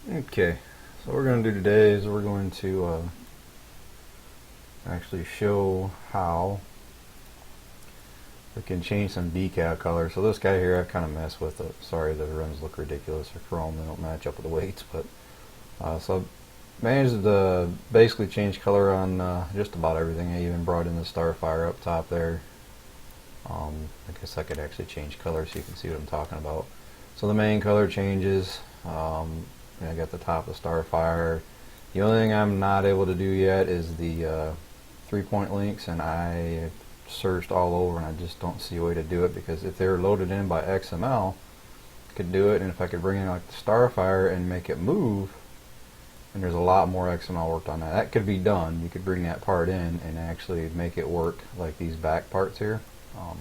Okay, so what we're going to do today is we're going to actually show how we can change some decal color. So this guy here, I kind of messed with it. Sorry, the rims look ridiculous. They're chrome, they don't match up with the weights, but so I managed to basically change color on just about everything. I even brought in the Starfire up top there. I guess I could actually change color so you can see what I'm talking about. So the main color changes. I got the top of Starfire. The only thing I'm not able to do yet is the 3-point links, and I searched all over and I just don't see a way to do it, because if they were loaded in by XML, I could do it, and if I could bring in like the Starfire and make it move, and there's a lot more XML worked on that. That could be done. You could bring that part in and actually make it work like these back parts here.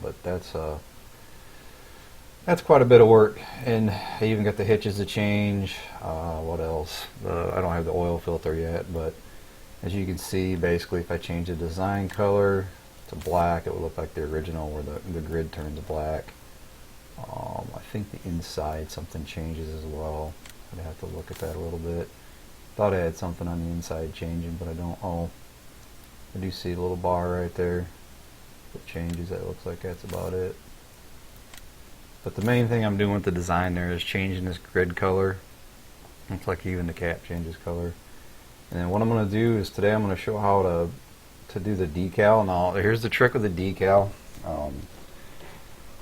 But that's quite a bit of work, and I even got the hitches to change. What else? I don't have the oil filter yet, but as you can see, basically if I change the design color to black, it will look like the original where the grid turns black. I think the inside something changes as well. I'd have to look at that a little bit. Thought I had something on the inside changing, but I don't. Oh, I do see a little bar right there that changes. That looks like that's about it. But the main thing I'm doing with the design there is changing this grid color. Looks like even the cap changes color. And then what I'm going to do is today I'm going to show how to do the decal. Now here's the trick with the decal.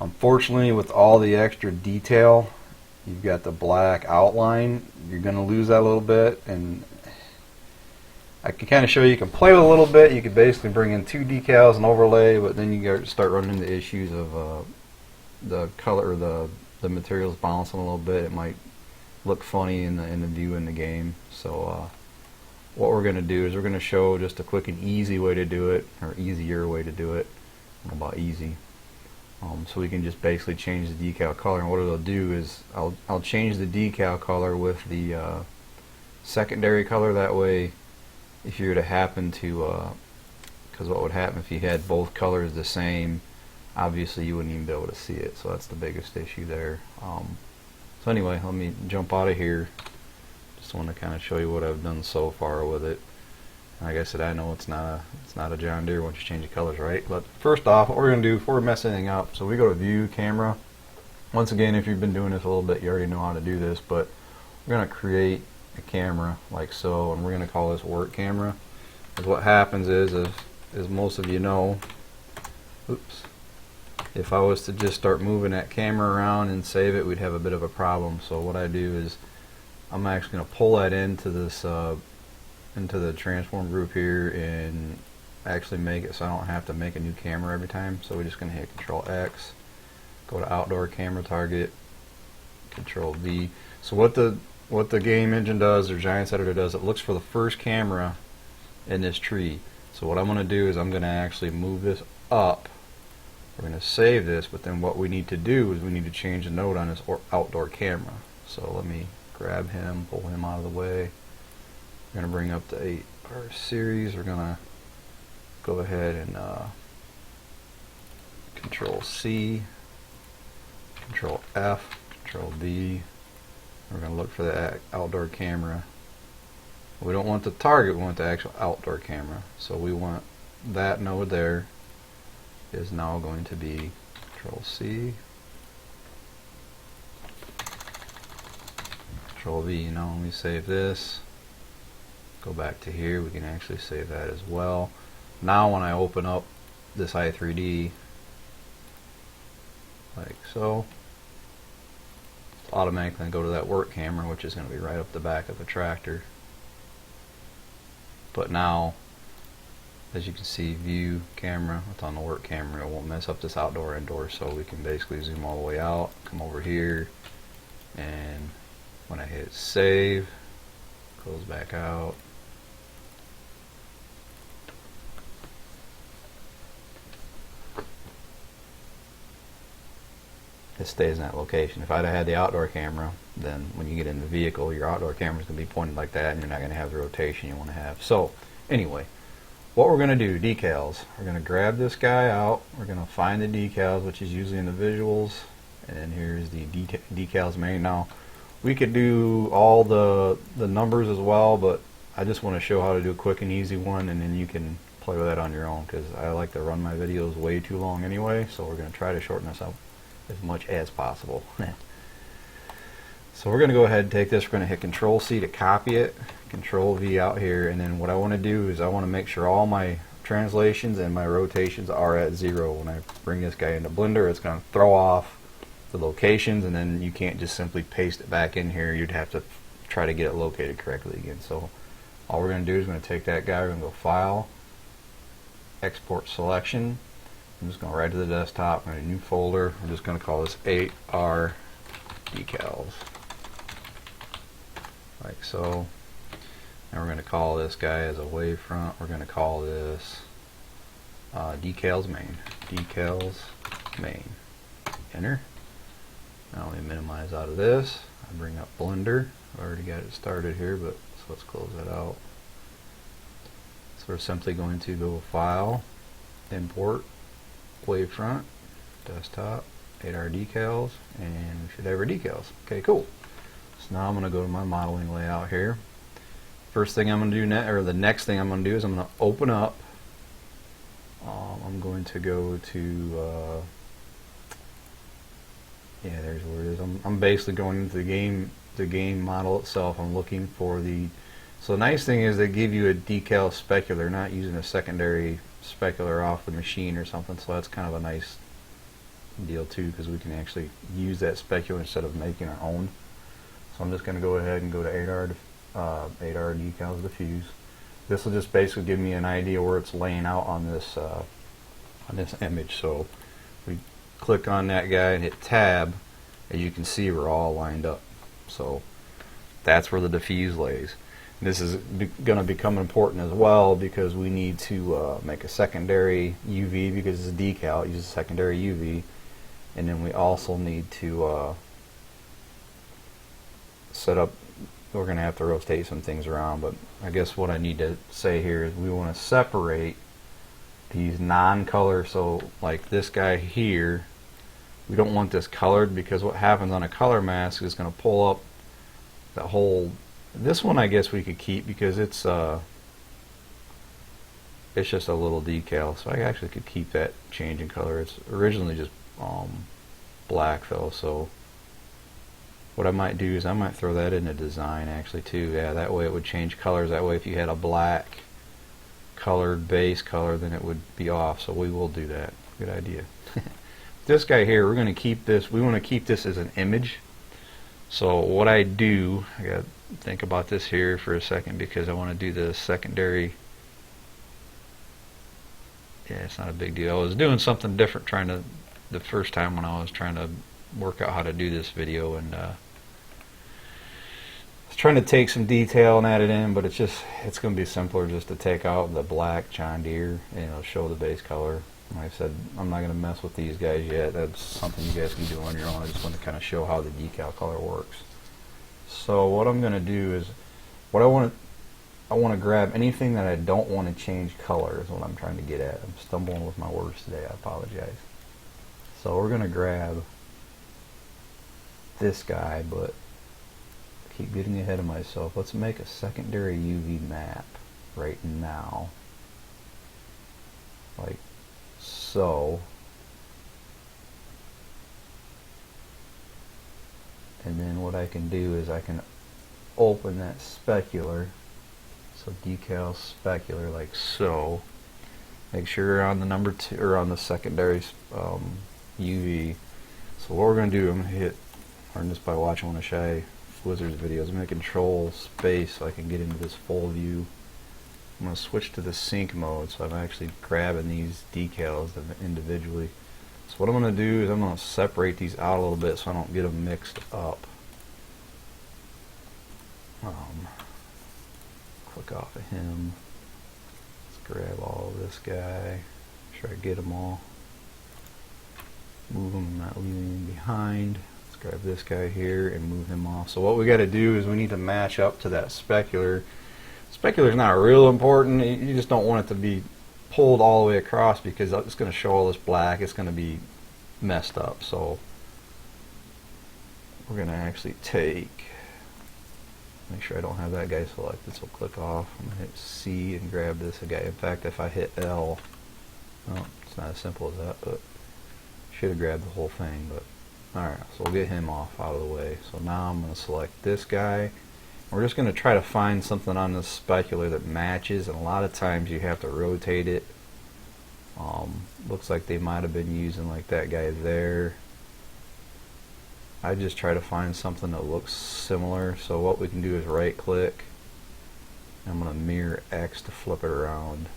Unfortunately, with all the extra detail, you've got the black outline. You're going to lose that a little bit, and I can kind of show you. You can play with it a little bit. You could basically bring in 2 decals and overlay, but then you start running into issues of the color, the materials bouncing a little bit. It might look funny in the view in the game. So what we're going to do is we're going to show just a quick and easy way to do it, or easier way to do it. I don't know about easy. So we can just basically change the decal color, and what it'll do is I'll change the decal color with the secondary color. That way, if you were to happen to, because what would happen if you had both colors the same, obviously you wouldn't even be able to see it. So that's the biggest issue there. So anyway, let me jump out of here. Just want to kind of show you what I've done so far with it. Like I said, I know it's not a John Deere once you change the colors, right? But first off, what we're going to do before we mess anything up, so we go to View, Camera. Once again, if you've been doing this a little bit, you already know how to do this, but we're going to create a camera like so, and we're going to call this Work Camera. Because what happens is, as most of you know, oops, if I was to just start moving that camera around and save it, we'd have a bit of a problem. So what I do is I'm actually going to pull that into this into the transform group here and actually make it so I don't have to make a new camera every time. So we're just going to hit Control X, go to Outdoor Camera Target, Control V. So what the game engine does, or Giants Editor does, it looks for the first camera in this tree. So what I'm going to do is I'm going to actually move this up. We're going to save this, but then what we need to do is we need to change the node on this outdoor camera. So let me grab him, pull him out of the way. We're going to bring up the 8R series. We're going to go ahead and Control C, Control F, Control V. We're going to look for the outdoor camera. We don't want the target, we want the actual outdoor camera. So we want that node there is now going to be Control C, Control V. Now when we save this, go back to here, we can actually save that as well. Now when I open up this i3D like so, it's automatically going to go to that work camera, which is going to be right up the back of the tractor. But now, as you can see, View, Camera, it's on the work camera. It won't mess up this outdoor indoor, so we can basically zoom all the way out, come over here, and when I hit save, close back out. It stays in that location. If I'd have had the outdoor camera, then when you get in the vehicle, your outdoor camera is going to be pointed like that, and you're not going to have the rotation you want to have. So anyway, what we're going to do, decals, we're going to grab this guy out, we're going to find the decals, which is usually in the visuals, and here's the decals main. Now We could do all the numbers as well, but I just want to show how to do a quick and easy one, and then you can play with that on your own, because I like to run my videos way too long anyway, so we're going to try to shorten this up as much as possible. So we're going to go ahead and take this, we're going to hit Control C to copy it, Control V out here, and then what I want to do is I want to make sure all my translations and my rotations are at 0. When I bring this guy into Blender, it's going to throw off the locations, and then you can't just simply paste it back in here. You'd have to try to get it located correctly again. So all we're going to do is we're going to take that guy, we're going to go File, Export Selection. I'm just going right to the desktop, I'm going to new folder. I'm just going to call this 8R Decals, like so. And we're going to call this guy as a wavefront. We're going to call this Decals Main. Decals Main. Enter. Now let me minimize out of this. I bring up Blender. I've already got it started here, but so let's close that out. So we're simply going to go File, Import, Wavefront, Desktop, 8R Decals, and we should have our decals. Okay, cool. So now I'm going to go to my modeling layout here. First thing I'm going to do the next thing I'm going to do is I'm going to open up. I'm going to go to yeah, there's where it is. I'm basically going into the game model itself. I'm looking for the. So the nice thing is they give you a decal specular, not using a secondary specular off the machine or something. So that's kind of a nice deal too, because we can actually use that specular instead of making our own. So I'm just going to go ahead and go to 8R Decals Diffuse. This will just basically give me an idea where it's laying out on this image. So we click on that guy and hit Tab. As you can see, we're all lined up. So that's where the diffuse lays. This is going to become important as well, because we need to make a secondary UV, because it's a decal. It uses a secondary UV, and then we also need to set up. We're going to have to rotate some things around, but I guess what I need to say here is we want to separate these non-color. So like this guy here, we don't want this colored, because what happens on a color mask is going to pull up the whole. This one I guess we could keep, because it's just a little decal, so I actually could keep that change in color. It's originally just black though, so what I might do is I might throw that into design actually too. Yeah, that way it would change colors. That way if you had a black colored base color, then it would be off. So we will do that. Good idea. This guy here, we're going to keep this. We want to keep this as an image. So what I do, I got to think about this here for a second, because I want to do the secondary. Yeah, it's not a big deal. I was doing something different the first time when I was trying to work out how to do this video, and I was trying to take some detail and add it in, but it's going to be simpler just to take out the black John Deere and it'll show the base color. Like I said, I'm not going to mess with these guys yet. That's something you guys can do on your own. I just want to kind of show how the decal color works. So what I'm going to do is, I want to grab anything that I don't want to change color is what I'm trying to get at. I'm stumbling with my words today. I apologize. So we're going to grab this guy, but I keep getting ahead of myself. Let's make a secondary UV map right now, like so. And then what I can do is I can open that specular, so decal specular, like so. Make sure you're on the number 2 or on the secondary UV. So what we're going to do, I'm going to learn this by watching one of Shy Wizard's videos. I'm going to Control Space so I can get into this full view. I'm going to switch to the sync mode, so I'm actually grabbing these decals individually. So what I'm going to do is I'm going to separate these out a little bit so I don't get them mixed up. Click off of him. Let's grab all of this guy. Make sure I get them all. Move them, not leaving him behind. Let's grab this guy here and move him off. So what we got to do is we need to match up to that specular. Specular is not real important. You just don't want it to be pulled all the way across, because it's going to show all this black. It's going to be messed up. So we're going to actually take, make sure I don't have that guy selected, so click off. I'm going to hit C and grab this guy. In fact, if I hit L, well, it's not as simple as that, but should have grabbed the whole thing. But alright, so we'll get him off out of the way. So now I'm going to select this guy. We're just going to try to find something on this specular that matches, and a lot of times you have to rotate it. Looks like they might have been using like that guy there. I just try to find something that looks similar. So what we can do is right click. I'm going to mirror X to flip it around.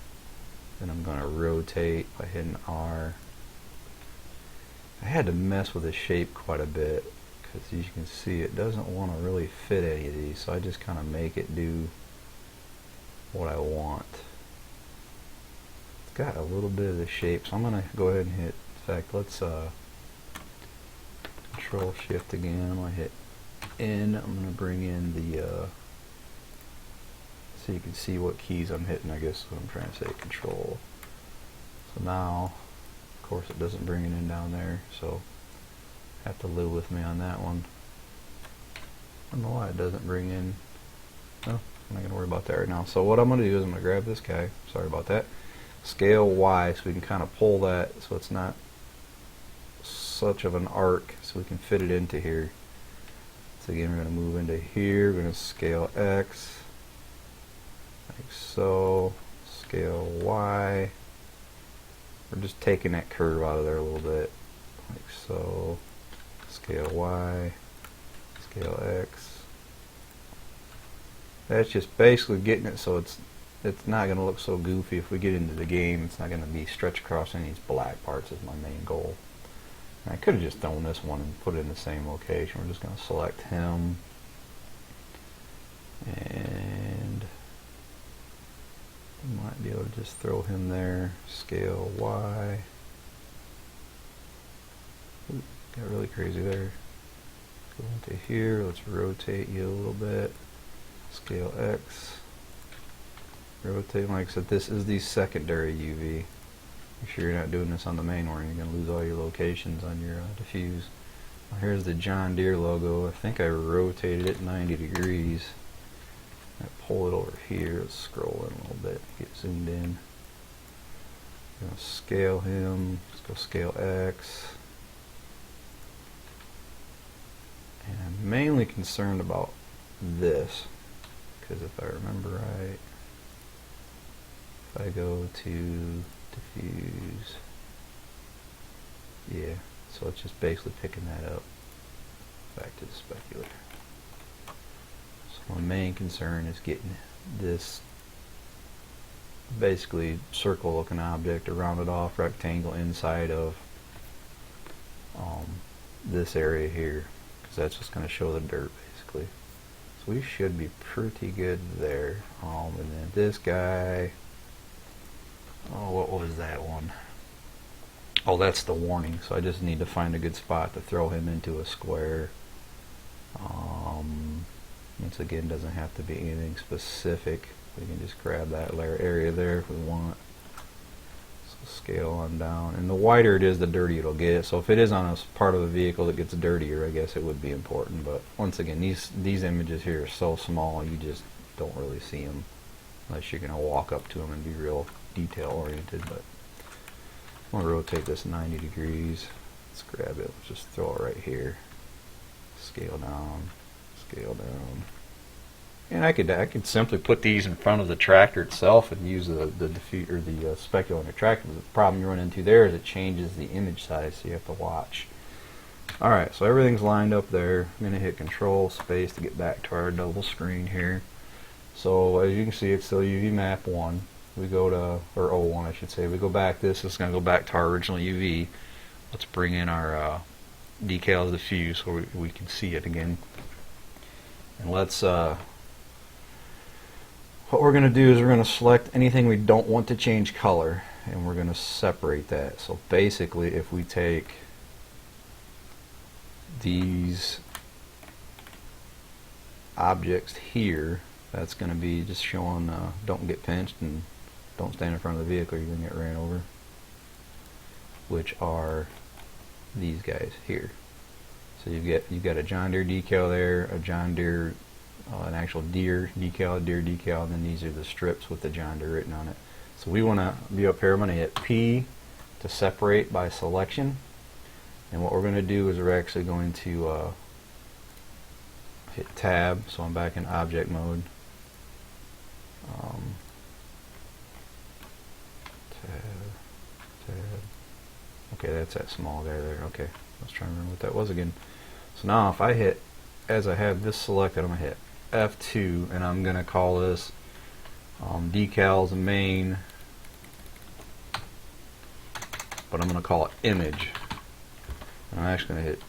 Then I'm going to rotate by hitting R. I had to mess with the shape quite a bit because as you can see it doesn't want to really fit any of these, so I just kind of make it do what I want. It's got a little bit of the shape, so I'm going to go ahead and hit, in fact, let's Control Shift again. I'm going to hit N. I'm going to bring in the so you can see what keys I'm hitting, I guess what I'm trying to say, Control. So now, of course, it doesn't bring it in down there, so have to live with me on that one. I don't know why it doesn't bring in. No, I'm not going to worry about that right now. So what I'm going to do is I'm going to grab this guy. Sorry about that. Scale Y so we can kind of pull that so it's not such of an arc, so we can fit it into here. So again, we're going to move into here. We're going to scale X like so. Scale Y. We're just taking that curve out of there a little bit, like so. Scale Y, scale X. That's just basically getting it so it's not going to look so goofy if we get into the game. It's not going to be stretched across any of these black parts is my main goal. And I could have just done this one and put it in the same location. We're just going to select him. And we might be able to just throw him there. Scale Y. Ooh, got really crazy there. Go into here. Let's rotate you a little bit. Scale X. Rotate. Like I said, this is the secondary UV. Make sure you're not doing this on the main one. You're going to lose all your locations on your diffuse. Well, here's the John Deere logo. I think I rotated it 90 degrees. I pull it over here. Let's scroll in a little bit. Get zoomed in. I'm going to scale him. Let's go scale X. And I'm mainly concerned about this, because if I remember right, if I go to diffuse, yeah, so it's just basically picking that up. Back to the specular. So my main concern is getting this basically circle looking object, a rounded off rectangle inside of this area here, because that's just going to show the dirt basically. So we should be pretty good there. And then this guy, oh, what was that one? Oh, that's the warning. So I just need to find a good spot to throw him into a square. Once again, doesn't have to be anything specific. We can just grab that layer area there if we want. So scale on down. And the wider it is, the dirtier it'll get. So if it is on a part of the vehicle that gets dirtier, I guess it would be important. But once again, these images here are so small, you just don't really see them unless you're going to walk up to them and be real detail oriented. But I'm going to rotate this 90 degrees. Let's grab it. Let's just throw it right here. Scale down. Scale down. And I could simply put these in front of the tractor itself and use the diffuse or the specular on the tractor. But the problem you run into there is it changes the image size, so you have to watch. Alright, so everything's lined up there. I'm going to hit Control Space to get back to our double screen here. So as you can see, it's still UV map 1. We go to, or O1 I should say, we go back, this is going to go back to our original UV. Let's bring in our decals diffuse so we can see it again. And let's, what we're going to do is we're going to select anything we don't want to change color, and we're going to separate that. So basically, if we take these objects here, that's going to be just showing don't get pinched and don't stand in front of the vehicle, you're going to get ran over, which are these guys here. So you've got a John Deere decal there, a John Deere, an actual Deere decal, Deere decal, and then these are the strips with the John Deere written on it. So we want to be up here. I'm going to hit P to separate by selection, and what we're going to do is we're actually going to hit Tab, so I'm back in object mode. Tab. Okay, that's that small guy there. Okay, let's try and remember what that was again. So now if I hit, as I have this selected, I'm going to hit F2, and I'm going to call this decals main, but I'm going to call it image. And I'm actually going to hit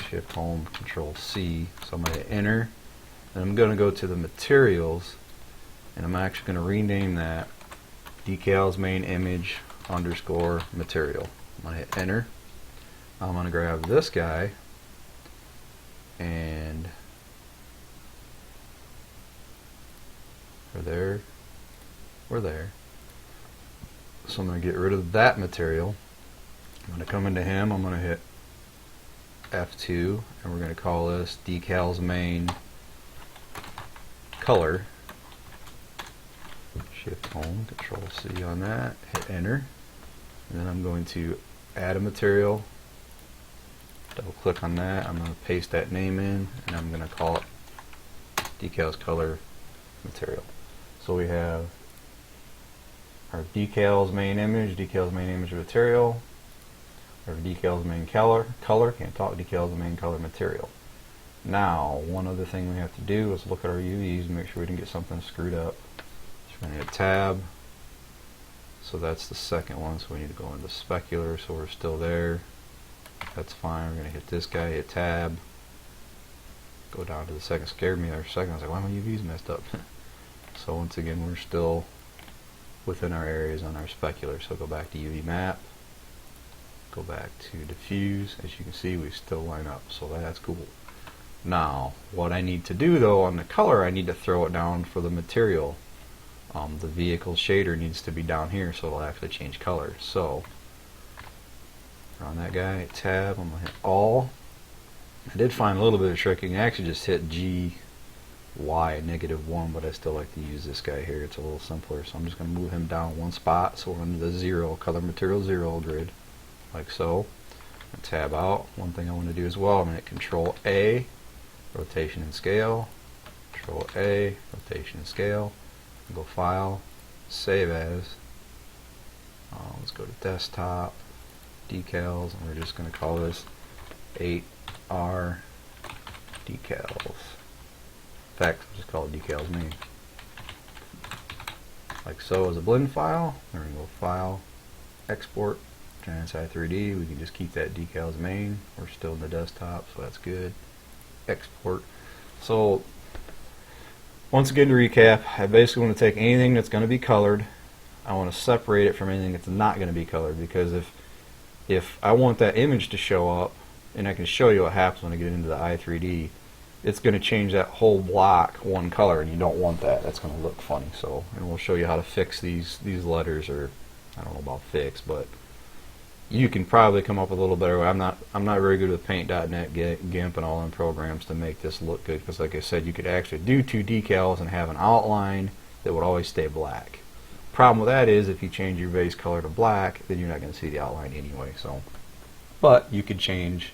Shift Home Control C, so I'm going to hit Enter, and I'm going to go to the materials, and I'm actually going to rename that decals main image underscore material. I'm going to hit Enter. I'm going to grab this guy, and we're there. So I'm going to get rid of that material. I'm going to come into him, I'm going to hit F2, and we're going to call this decals main color. Shift Home Control C on that, hit Enter, and then I'm going to add a material, double click on that, I'm going to paste that name in, and I'm going to call it decals color material. So we have our decals main image material, our decals main color, can't talk, decals main color material. Now, one other thing we have to do is look at our UVs and make sure we didn't get something screwed up. So we're going to hit Tab. So that's the second one, so we need to go into specular, so we're still there. That's fine. We're going to hit this guy, hit Tab, go down to the second. Scared me there for a second. I was like, why are my UVs messed up? So once again, we're still within our areas on our specular. So go back to UV map, go back to diffuse. As you can see, we still line up, so that's cool. Now, what I need to do though on the color, I need to throw it down for the material. The vehicle shader needs to be down here, so it'll actually change colors. So on that guy, hit Tab, I'm going to hit All. I did find a little bit of trick. You can actually just hit G, Y, -1, but I still like to use this guy here. It's a little simpler, so I'm just going to move him down one spot, so we're into the 0, color material 0 grid, like so. Tab out. One thing I want to do as well, I'm going to hit Control A, rotation and scale, Control A, rotation and scale, go File, Save As. Let's go to Desktop, Decals, and we're just going to call this 8R Decals. In fact, we'll just call it decals main. Like so, as a blend file. We're going to go File, Export, Giant 3D. We can just keep that decals main. We're still in the desktop, so that's good. Export. So once again, to recap, I basically want to take anything that's going to be colored, I want to separate it from anything that's not going to be colored, because if I want that image to show up, and I can show you what happens when I get into the i3D, it's going to change that whole block one color, and you don't want that. That's going to look funny. So, and we'll show you how to fix these letters, or I don't know about fix, but you can probably come up with a little better way. I'm not very good with Paint.net, GIMP, and all them programs to make this look good, because like I said, you could actually do two decals and have an outline that would always stay black. Problem with that is if you change your base color to black, then you're not going to see the outline anyway. So, but you could change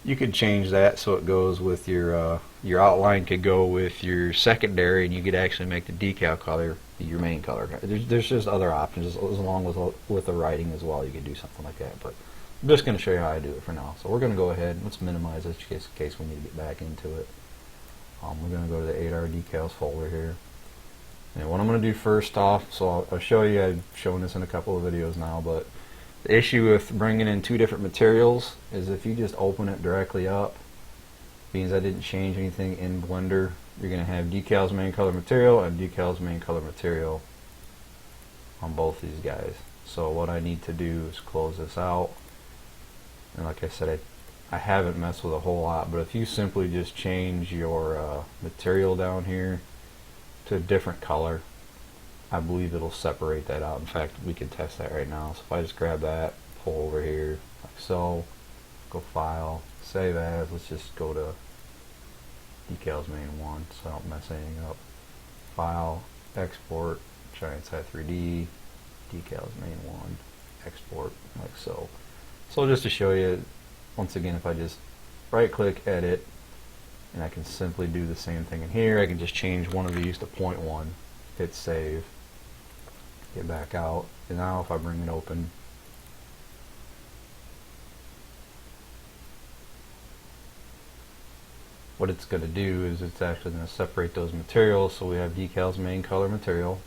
that so it goes with your outline could go with your secondary, and you could actually make the decal color your main color. There's just other options as long with the writing as well. You could do something like that, but I'm just going to show you how I do it for now. So we're going to go ahead and let's minimize this in case we need to get back into it. We're going to go to the 8R decals folder here, and what I'm going to do first off, so I'll show you. I've shown this in a couple of videos now, but the issue with bringing in two different materials is if you just open it directly up, means I didn't change anything in Blender. You're going to have decals main color material and decals main color material on both these guys. So what I need to do is close this out, and like I said, I haven't messed with a whole lot, but if you simply just change your material down here to a different color, I believe it'll separate that out. In fact, we can test that right now. So if I just grab that, pull over here like so, go File, save as, let's just go to decals main 1 so I don't mess anything up. File, export, giant size 3D, decals main 1, export, like so. So just to show you, once again, if I just right click, edit, and I can simply do the same thing in here. I can just change one of these to 0.1, hit save, get back out, and now if I bring it open, what it's going to do is it's actually going to separate those materials. So we have decals main color material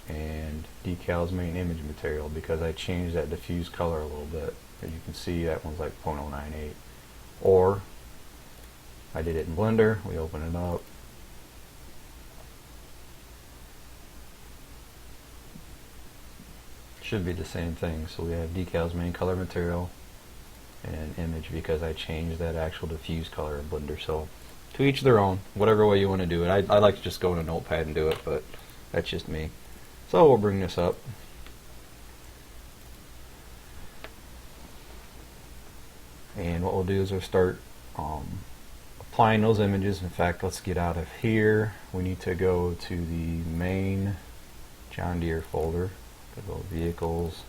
and decals main image material, because I changed that diffuse color a little bit. As you can see, that one's like 0.098. Or I did it in Blender, we open it up, should be the same thing. So we have decals main color material and image, because I changed that actual diffuse color in Blender. So to each their own, whatever way you want to do it. I like to just go in a notepad and do it, but that's just me. So we'll bring this up. And what we'll do is we'll start applying those images. In fact, let's get out of here. We need to go to the main John Deere folder. Go vehicles,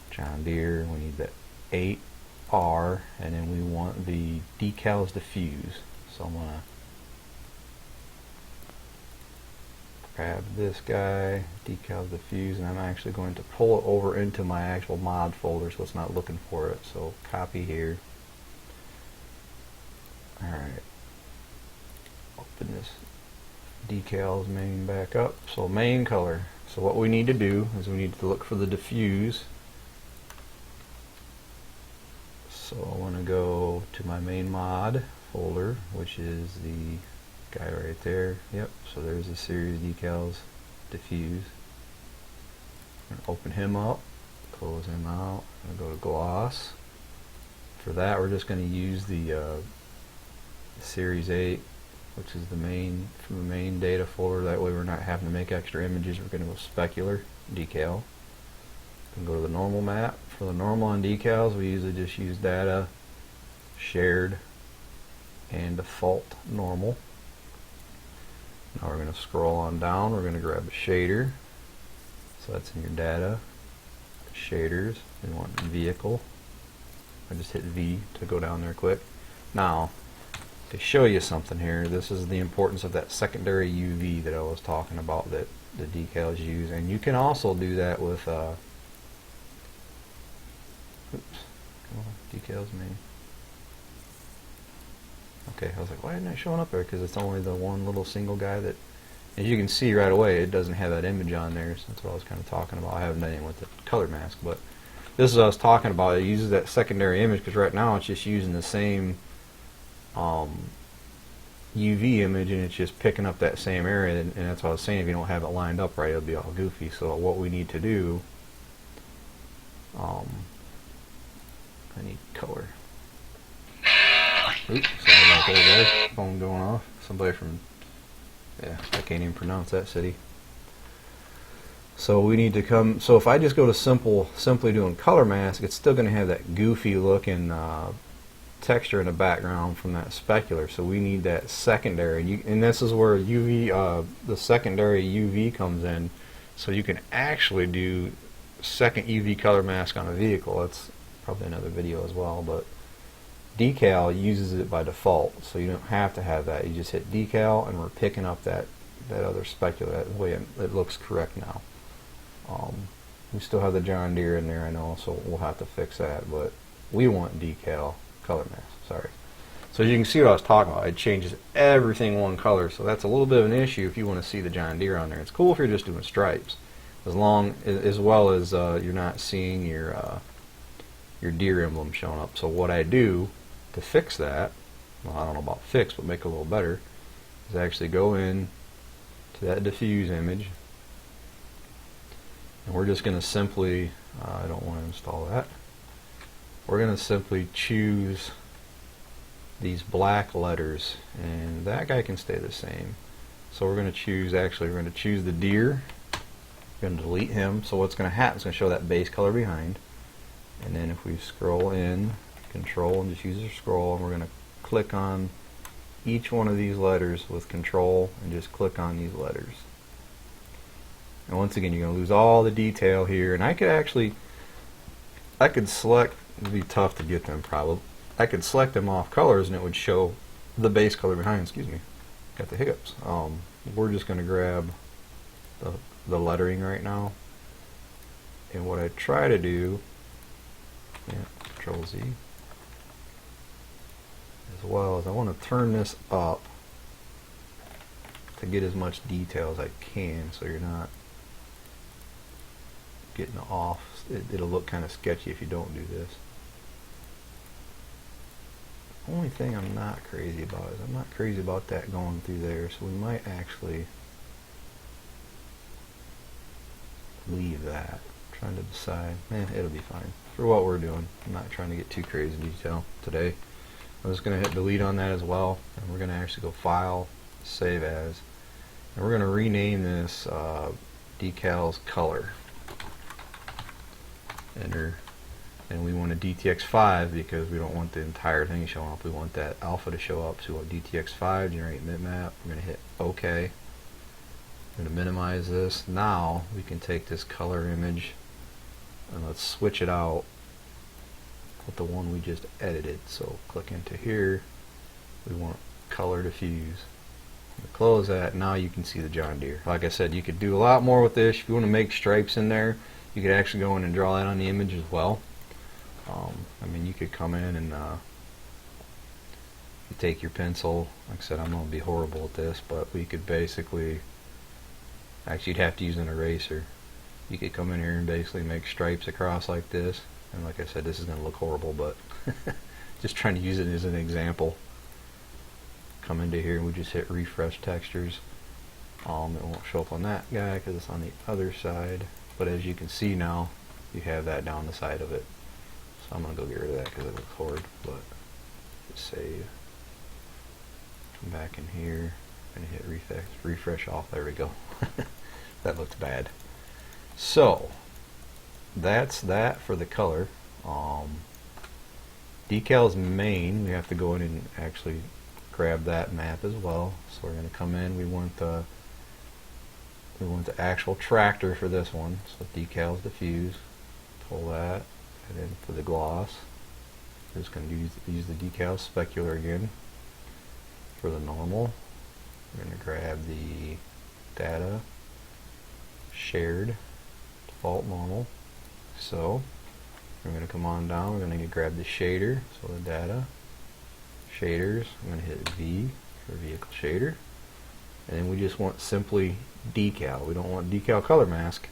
John Deere. We need the 8R, and then we want the decals diffuse. So I'm gonna grab this guy, decals diffuse, and I'm actually going to pull it over into my actual mod folder, so it's not looking for it. So copy here. Alright, open this decals main back up. So main color. So what we need to do is we need to look for the diffuse. So I want to go to my main mod folder, which is the guy right there. Yep, so there's the series decals diffuse. I'm going to open him up, close him out, I'm going to go to gloss. For that, we're just going to use the series 8, which is the main, from the main data folder. That way we're not having to make extra images. We're going to go specular decal. And go to the normal map. For the normal on decals, we usually just use data, shared, and default normal. Now we're going to scroll on down. We're going to grab a shader. So that's in your data. Shaders. We want vehicle. I just hit V to go down there quick. Now, to show you something here, this is the importance of that secondary UV that I was talking about that the decals use. And you can also do that with decals main. Okay, I was like, why isn't that showing up there? Because it's only the one little single guy that, as you can see right away, it doesn't have that image on there. So that's what I was kind of talking about. I haven't done it with the color mask, but this is what I was talking about. It uses that secondary image because right now it's just using the same UV image, and it's just picking up that same area, and that's what I was saying. If you don't have it lined up right, it'll be all goofy. So what we need to do, I need color. Oops, sorry about that, guys. Phone going off. Somebody from, yeah, I can't even pronounce that city. So we need to come, so if I just go to simply doing color mask, it's still going to have that goofy looking texture in the background from that specular. So we need that secondary, and this is where UV, the secondary UV comes in. So you can actually do second UV color mask on a vehicle. That's probably another video as well, but decal uses it by default, so you don't have to have that. You just hit decal, and we're picking up that other specular. That way it looks correct now. We still have the John Deere in there, I know, so we'll have to fix that, but we want decal color mask. Sorry. So you can see what I was talking about. It changes everything one color, so that's a little bit of an issue if you want to see the John Deere on there. It's cool if you're just doing stripes, as well as you're not seeing your deer emblem showing up. So what I do to fix that, well, I don't know about fix, but make it a little better, is actually go in to that diffuse image, and we're just going to simply, I don't want to install that, we're going to simply choose these black letters, and that guy can stay the same. So we're going to choose, actually we're going to choose the deer, we're going to delete him. So what's going to happen is going to show that base color behind, and then if we scroll in, Control, and just use your scroll, and we're going to click on each one of these letters with Control and just click on these letters. And once again, you're going to lose all the detail here, and I could select, it would be tough to get them probably, I could select them off colors and it would show the base color behind, excuse me, got the hiccups. We're just going to grab the lettering right now, and what I try to do, Control Z, as well as I want to turn this up to get as much detail as I can, so you're not getting off. It'll look kind of sketchy if you don't do this. The only thing I'm not crazy about is I'm not crazy about that going through there, so we might actually leave that. I'm trying to decide. It'll be fine for what we're doing. I'm not trying to get too crazy detail today. I'm just going to hit delete on that as well, and we're going to actually go File, Save As, and we're going to rename this Decals Color. Enter, and we want a DTX5 because we don't want the entire thing showing up. We want that alpha to show up. So DTX5, generate bitmap. We're going to hit OK. I'm going to minimize this. Now we can take this color image and let's switch it out with the one we just edited. So click into here. We want color diffuse. Close that. Now you can see the John Deere. Like I said, you could do a lot more with this. If you want to make stripes in there, you could actually go in and draw that on the image as well. I mean, you could come in and you take your pencil. Like I said, I'm going to be horrible at this, but we could basically, actually you'd have to use an eraser. You could come in here and basically make stripes across like this. And like I said, this is going to look horrible, but just trying to use it as an example. Come into here and we just hit refresh textures. It won't show up on that guy because it's on the other side. But as you can see now, you have that down the side of it. So I'm going to go get rid of that because it looks horrid. But just save. Come back in here and hit refresh off. There we go. That looked bad. So that's that for the color. Decals main, we have to go in and actually grab that map as well. So we're going to come in. We want the actual tractor for this one. So decals diffuse. Pull that, and then for the gloss, we're just going to use the decals specular again. For the normal, we're going to grab the data shared default normal. So we're going to come on down. We're going to grab the shader. So the data shaders. I'm going to hit V for vehicle shader, and then we just want simply decal. We don't want decal color mask.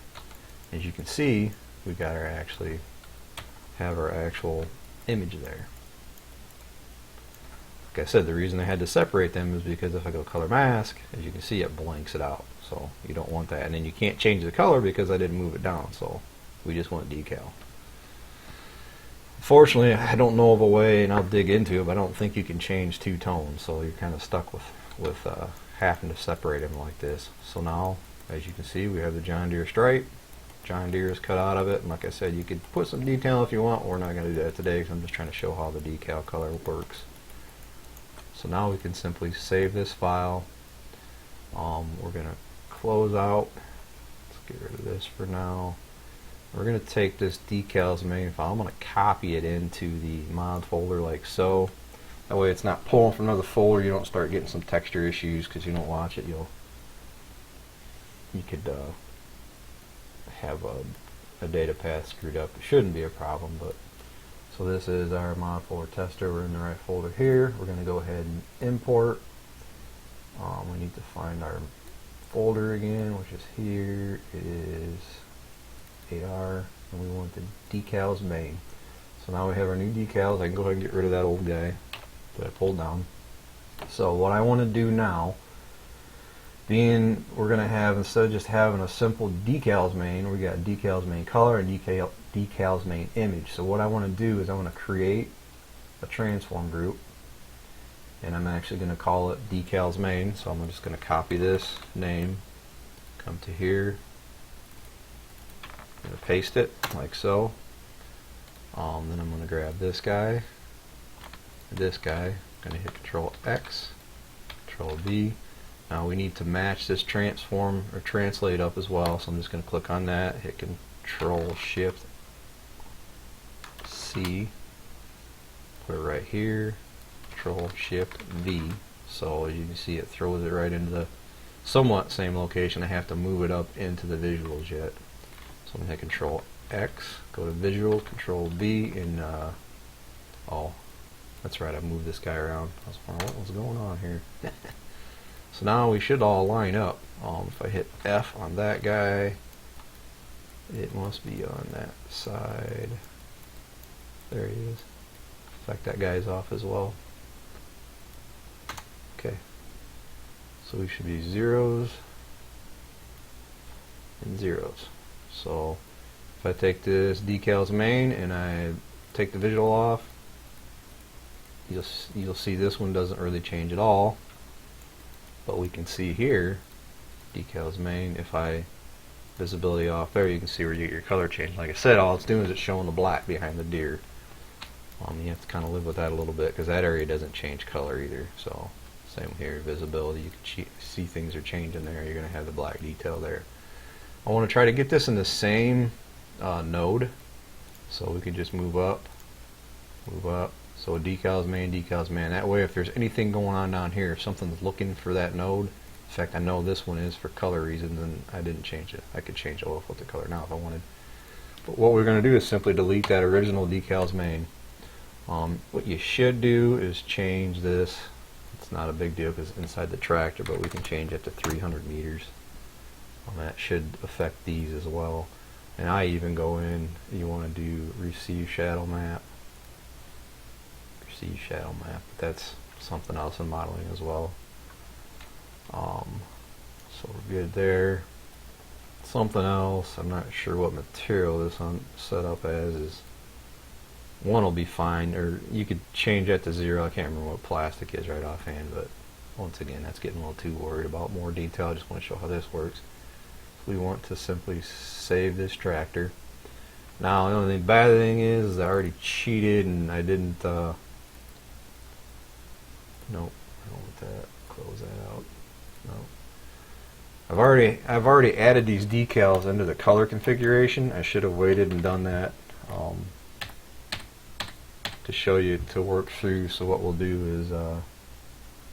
As you can see, we got our have our actual image there. Like I said, the reason I had to separate them is because if I go color mask, as you can see, it blanks it out. So you don't want that, and then you can't change the color because I didn't move it down. So we just want decal. Fortunately, I don't know of a way, and I'll dig into it, but I don't think you can change two tones, so you're kind of stuck with having to separate them like this. So now, as you can see, we have the John Deere stripe. John Deere is cut out of it, and like I said, you could put some detail if you want. We're not going to do that today because I'm just trying to show how the decal color works. So now we can simply save this file. We're going to close out. Let's get rid of this for now. We're going to take this decals main file. I'm going to copy it into the mod folder like so. That way it's not pulling from another folder. You don't start getting some texture issues because you don't watch it. You could have a data path screwed up. It shouldn't be a problem, but so this is our mod folder tester. We're in the right folder here. We're going to go ahead and import. We need to find our folder again, which is here. It is AR, and we want the decals main. So now we have our new decals. I can go ahead and get rid of that old guy that I pulled down. So what I want to do now, being we're going to have, instead of just having a simple decals main, we got decals main color and decals main image. So what I want to do is I want to create a transform group, and I'm actually going to call it decals main. So I'm just going to copy this name, come to here, I'm going to paste it like so. Then I'm going to grab this guy, this guy. I'm going to hit Control X, Control V. Now we need to match this transform or translate up as well, so I'm just going to click on that, hit Control Shift C, put it right here, Control Shift V. So as you can see, it throws it right into the somewhat same location. I have to move it up into the visuals yet. So I'm going to hit Control X, go to Visual, Control V, and oh, that's right, I moved this guy around. I was wondering what was going on here. So now we should all line up. If I hit F on that guy, it must be on that side. There he is. In fact, that guy's off as well. Okay. So we should be zeros and zeros. So if I take this decals main and I take the visual off, you'll see this one doesn't really change at all. But we can see here, decals main, if I visibility off there, you can see where you get your color change. Like I said, all it's doing is it's showing the black behind the deer. You have to kind of live with that a little bit because that area doesn't change color either. So same here, visibility, you can see things are changing there. You're going to have the black detail there. I want to try to get this in the same node, so we can just move up. So decals main. That way if there's anything going on down here, if something's looking for that node, in fact I know this one is for color reasons and I didn't change it. I could change oil filter color now if I wanted. But what we're going to do is simply delete that original decals main. What you should do is change this. It's not a big deal because it's inside the tractor, but we can change it to 300 meters. That should affect these as well. And I even go in, you want to do receive shadow map. But that's something else in modeling as well. So we're good there. Something else, I'm not sure what material this one set up as is. One will be fine, or you could change that to 0. I can't remember what plastic is right offhand, but once again, that's getting a little too worried about more detail. I just want to show how this works. We want to simply save this tractor. Now the only bad thing is I already cheated and I didn't nope, I don't want that. Close that out. No. I've already added these decals into the color configuration. I should have waited and done that to show you to work through. So what we'll do is oh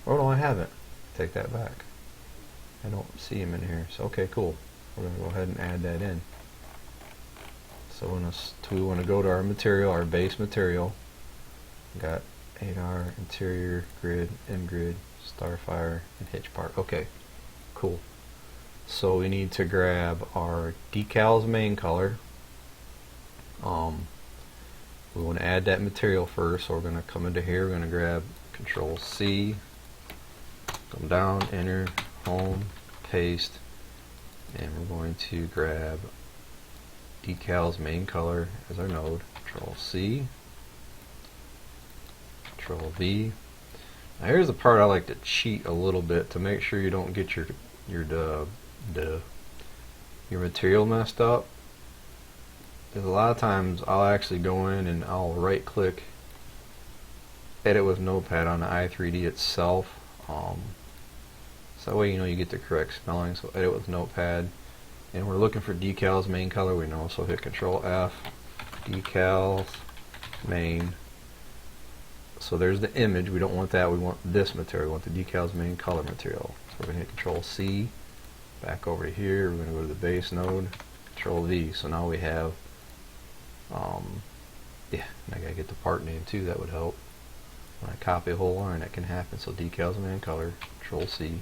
no, I haven't. Take that back. I don't see him in here. So okay, cool. We're going to go ahead and add that in. So we want to go to our material, our base material. We got 8R, interior, grid, M-grid, starfire, and hitch part. Okay, cool. So we need to grab our decals main color. We want to add that material first, so we're going to come into here, we're going to grab Control C, come down, enter, home, paste, and we're going to grab decals main color as our node. Control C, Control V. Now here's the part I like to cheat a little bit to make sure you don't get your material messed up. Because a lot of times I'll actually go in and I'll right click edit with notepad on the i3D itself. So that way you know you get the correct spelling. So edit with notepad, and we're looking for decals main color. We can also hit Control F, decals main. So there's the image. We don't want that. We want this material. We want the decals main color material. So we're going to hit Control C, back over to here. We're going to go to the base node, Control V. So now we have yeah, and I gotta get the part name too. That would help. When I copy a whole line, that can happen. So decals main color, Control C.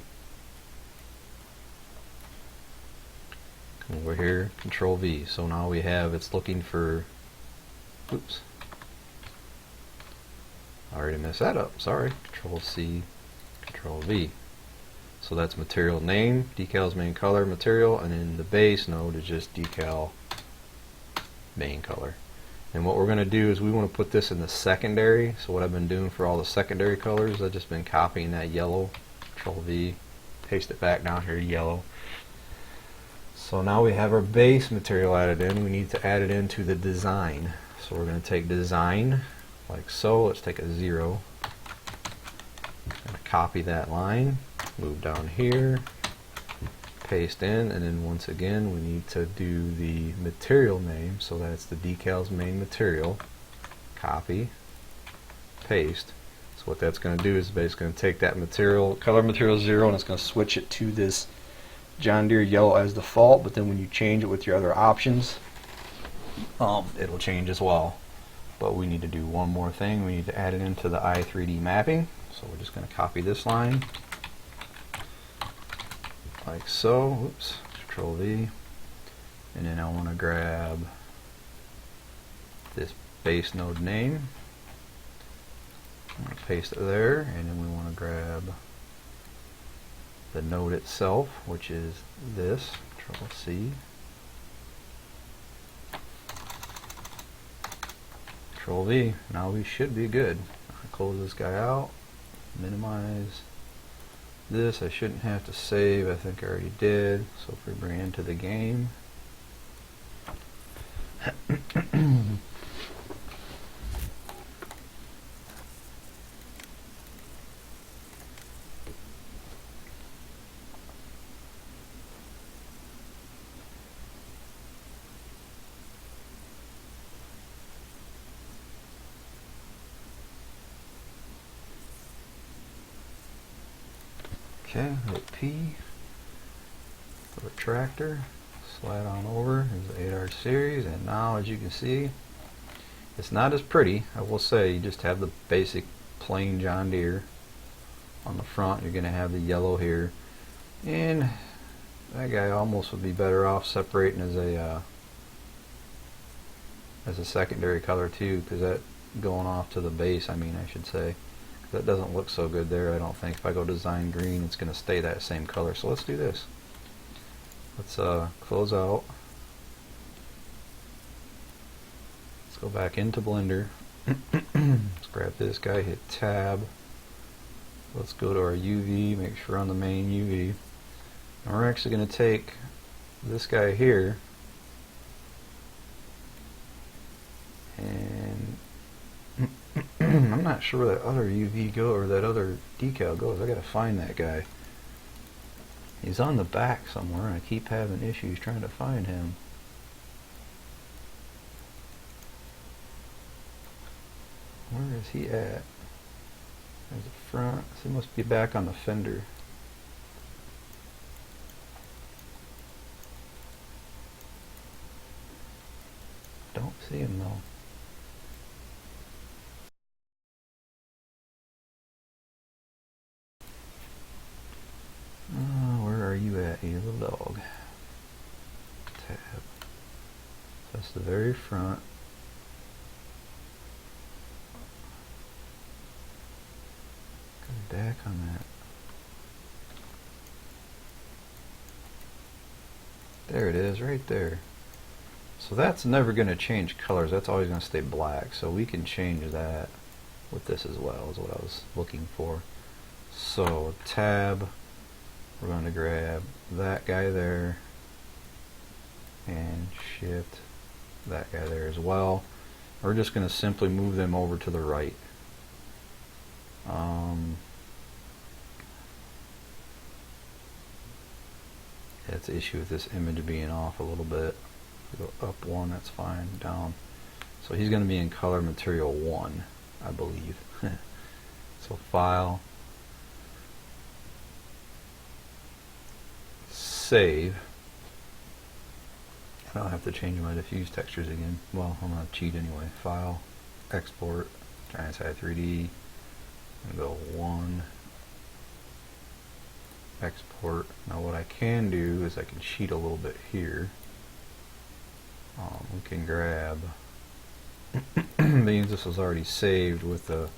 Come over here, Control V. So now we have, it's looking for, oops, I already messed that up, sorry. Control C, Control V. So that's material name, decals main color material, and then the base node is just decal main color. And what we're going to do is we want to put this in the secondary. So what I've been doing for all the secondary colors, I've just been copying that yellow, Control V, paste it back down here, yellow. So now we have our base material added in. We need to add it into the design. So we're going to take design, like so. Let's take a 0, copy that line, move down here, paste in, and then once again we need to do the material name, so that's the decal's main material. Copy, paste. So what that's going to do is basically going to take that material, color material 0, and it's going to switch it to this John Deere yellow as default, but then when you change it with your other options, it'll change as well. But we need to do one more thing. We need to add it into the i3D mapping. So we're just going to copy this line like so. Oops, Control V. And then I want to grab this base node name. I'm going to paste it there, and then we want to grab the node itself, which is this. Control C. Control V. Now we should be good. I'll close this guy out. Minimize this. I shouldn't have to save. I think I already did. So if we bring it into the game. Okay, hit P for a tractor, slide on over. Here's the 8R series, and now as you can see, it's not as pretty. I will say, you just have the basic plain John Deere on the front. You're going to have the yellow here, and that guy almost would be better off separating as a secondary color too, because that going off to the base, I should say. That doesn't look so good there, I don't think. If I go design green, it's going to stay that same color. So let's do this. Let's close out. Let's go back into Blender. Let's grab this guy, hit Tab. Let's go to our UV, make sure we're on the main UV. And we're actually going to take this guy here and I'm not sure where that other UV go or that other decal goes. I gotta find that guy. He's on the back somewhere, and I keep having issues trying to find him. Where is he at? There's the front. So he must be back on the fender. Don't see him though. Where are you at, you little dog? Tab. That's the very front. Go back on that. There it is, right there. So that's never going to change colors. That's always going to stay black. So we can change that with this as well, is what I was looking for. So tab. We're going to grab that guy there and shift that guy there as well. We're just going to simply move them over to the right. That's the issue with this image being off a little bit. Go up one, that's fine, down. So he's going to be in color material 1, I believe. So file, save. I don't have to change my diffuse textures again. Well, I'm going to cheat anyway. File, export, Giant 3D, and go 1, export. Now what I can do is I can cheat a little bit here. We can grab, means this was already saved with the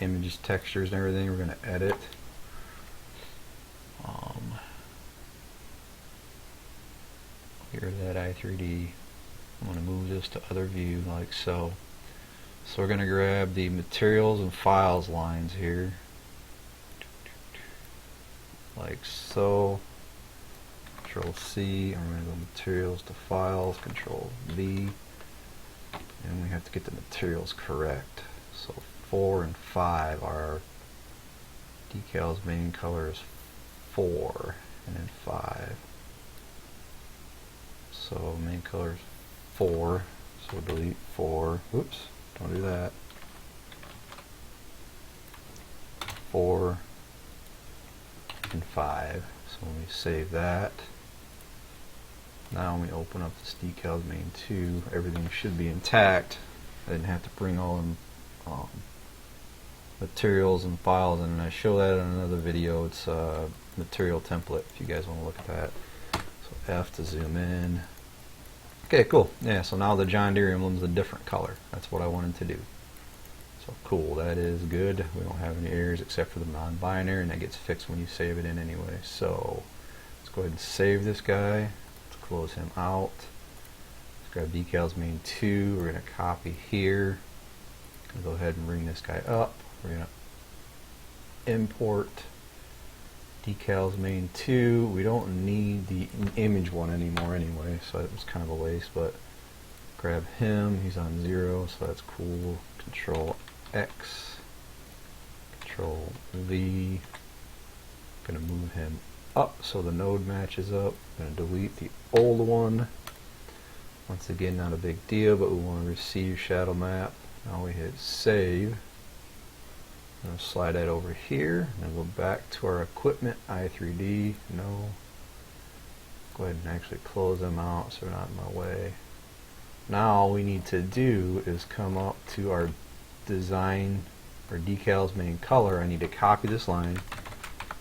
images, textures, and everything. We're going to edit. Here's that i3D. I'm going to move this to other view like so. So we're going to grab the materials and files lines here, like so. Control C, and we're going to go materials to files, Control V, and we have to get the materials correct. So 4 and 5 are decals main color is 4 and then 5. So main color is 4, so delete 4. Oops, don't do that. 4 and 5. So when we save that, now when we open up this decals main 2, everything should be intact. I didn't have to bring all them materials and files, and I show that in another video. It's a material template if you guys want to look at that. So F to zoom in. Okay, cool. Yeah, so now the John Deere emblem is a different color. That's what I wanted to do. So cool, that is good. We don't have any errors except for the non-binary, and that gets fixed when you save it in anyway. So let's go ahead and save this guy. Let's close him out. Let's grab decals main 2. We're going to copy here. Go ahead and bring this guy up. We're going to import decals main 2. We don't need the image one anymore anyway, so it was kind of a waste, but grab him. He's on 0, so that's cool. Control X, Control V. Going to move him up so the node matches up. Going to delete the old one. Once again, not a big deal, but we want to receive shadow map. Now we hit save. I'm going to slide that over here and go back to our equipment, i3D. No. Go ahead and actually close them out so they're not in my way. Now all we need to do is come up to our design, our decals main color. I need to copy this line.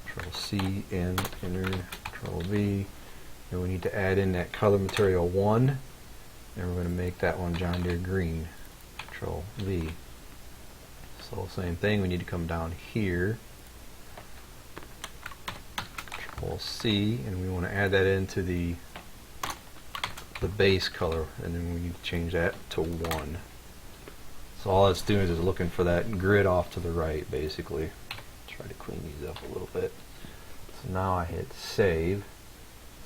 Control C, enter, Control V. And we need to add in that color material 1. And we're going to make that one John Deere green. Control V. So same thing, we need to come down here, Control C, and we want to add that into the base color, and then we need to change that to 1. So all it's doing is looking for that grid off to the right, basically. Try to clean these up a little bit. So now I hit save.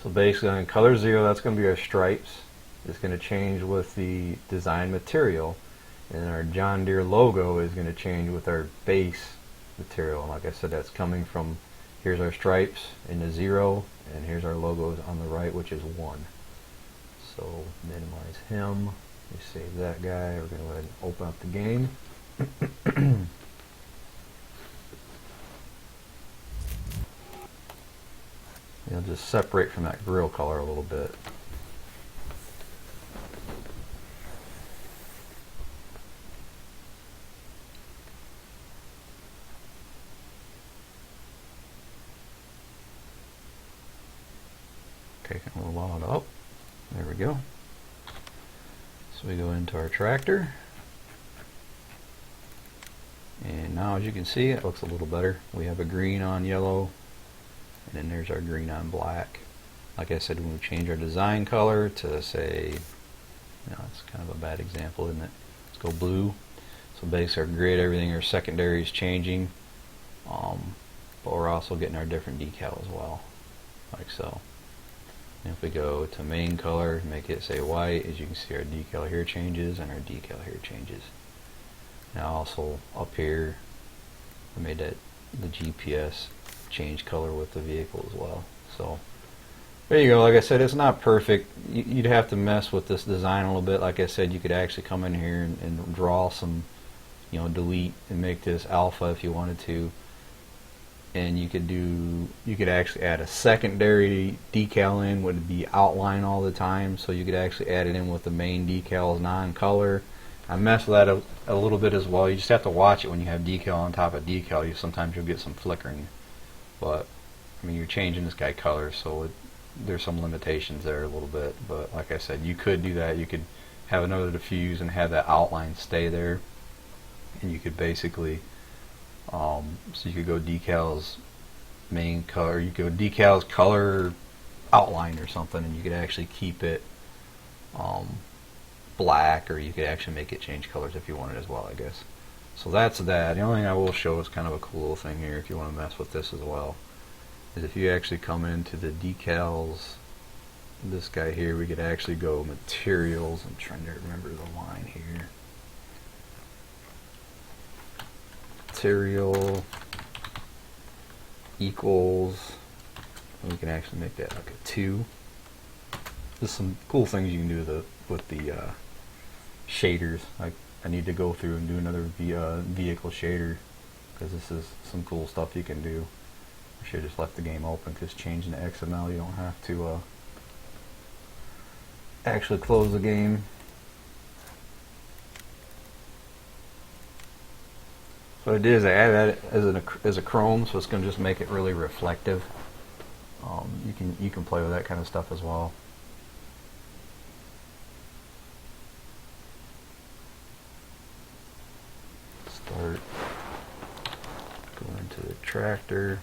So basically on color 0, that's going to be our stripes. It's going to change with the design material. And our John Deere logo is going to change with our base material. And like I said, that's coming from, here's our stripes in the 0, and here's our logos on the right, which is 1. So minimize him. We save that guy. We're going to go ahead and open up the game. It'll just separate from that grill color a little bit. Okay, we'll load up. There we go. So we go into our tractor. And now as you can see, it looks a little better. We have a green on yellow, and then there's our green on black. Like I said, when we change our design color to say, it's kind of a bad example, isn't it? Let's go blue. So basically our grid, everything, our secondary is changing. But we're also getting our different decal as well, like so. And if we go to main color, make it say white, as you can see our decal here changes and our decal here changes. Now also up here, I made that the GPS change color with the vehicle as well. So there you go. Like I said, it's not perfect. You'd have to mess with this design a little bit. Like I said, you could actually come in here and draw some, delete and make this alpha if you wanted to. And you could actually add a secondary decal in, would be outline all the time, so you could actually add it in with the main decals non-color. I mess with that a little bit as well. You just have to watch it when you have decal on top of decal. Sometimes you'll get some flickering, but I mean, you're changing this guy color, so there's some limitations there a little bit. But like I said, you could do that. You could have another diffuse and have that outline stay there, and you could basically so you could go decals main color, you could go decals color outline or something, and you could actually keep it black, or you could actually make it change colors if you wanted as well, I guess. So that's that. The only thing I will show is kind of a cool little thing here if you want to mess with this as well, is if you actually come into the decals, this guy here, we could actually go materials. I'm trying to remember the line here. Material, equals, we can actually make that like a 2. There's some cool things you can do with the shaders. I need to go through and do another vehicle shader, because this is some cool stuff you can do. I should have just left the game open, because changing the XML, you don't have to actually close the game. So what I did is I added that as a chrome, so it's going to just make it really reflective. You can play with that kind of stuff as well. Start going to the tractor.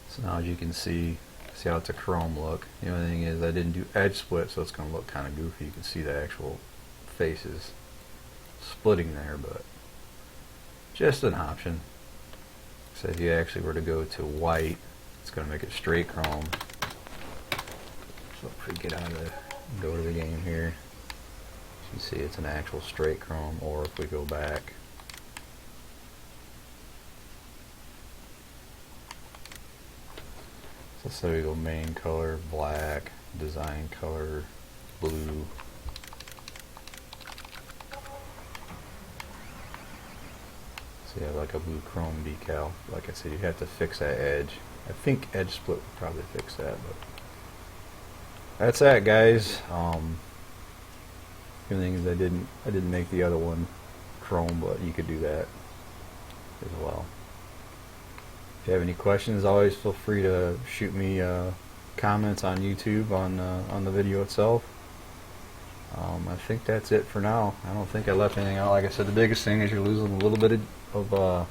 So now, as you can see how it's a chrome look. The only thing is I didn't do edge split, so it's going to look kind of goofy. You can see the actual faces splitting there, but just an option. So if you actually were to go to white, it's going to make it straight chrome. So if we get out of go to the game here, you can see it's an actual straight chrome. Or if we go back, so we go main color black, design color blue. So you have like a blue chrome decal. Like I said, you have to fix that edge. I think edge split would probably fix that, but that's that, guys. The thing is I didn't make the other one chrome, but you could do that as well. If you have any questions, always feel free to shoot me comments on YouTube on the video itself. I think that's it for now. I don't think I left anything out. Like I said, the biggest thing is you're losing a little bit of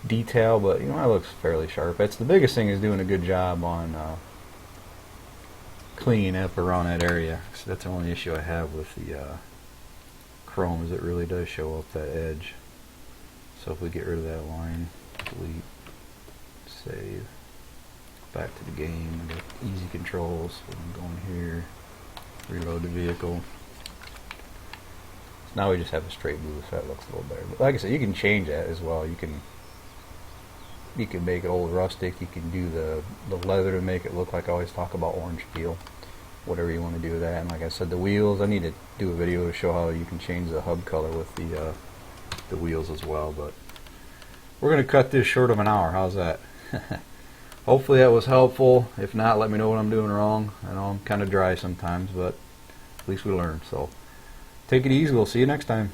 detail, but you know, it looks fairly sharp. That's the biggest thing, is doing a good job on cleaning up around that area. So that's the only issue I have with the chrome, is it really does show up that edge. So if we get rid of that line, delete, save, back to the game, I got easy controls. So I'm going here, reload the vehicle. So now we just have a straight blue, so that looks a little better. But like I said, you can change that as well. You can make it old rustic. You can do the leather to make it look like I always talk about orange peel. Whatever you want to do with that. And like I said, the wheels, I need to do a video to show how you can change the hub color with the wheels as well. But we're going to cut this short of an hour. How's that? Hopefully that was helpful. If not, let me know what I'm doing wrong. I know I'm kind of dry sometimes, but at least we learn. So take it easy. We'll see you next time.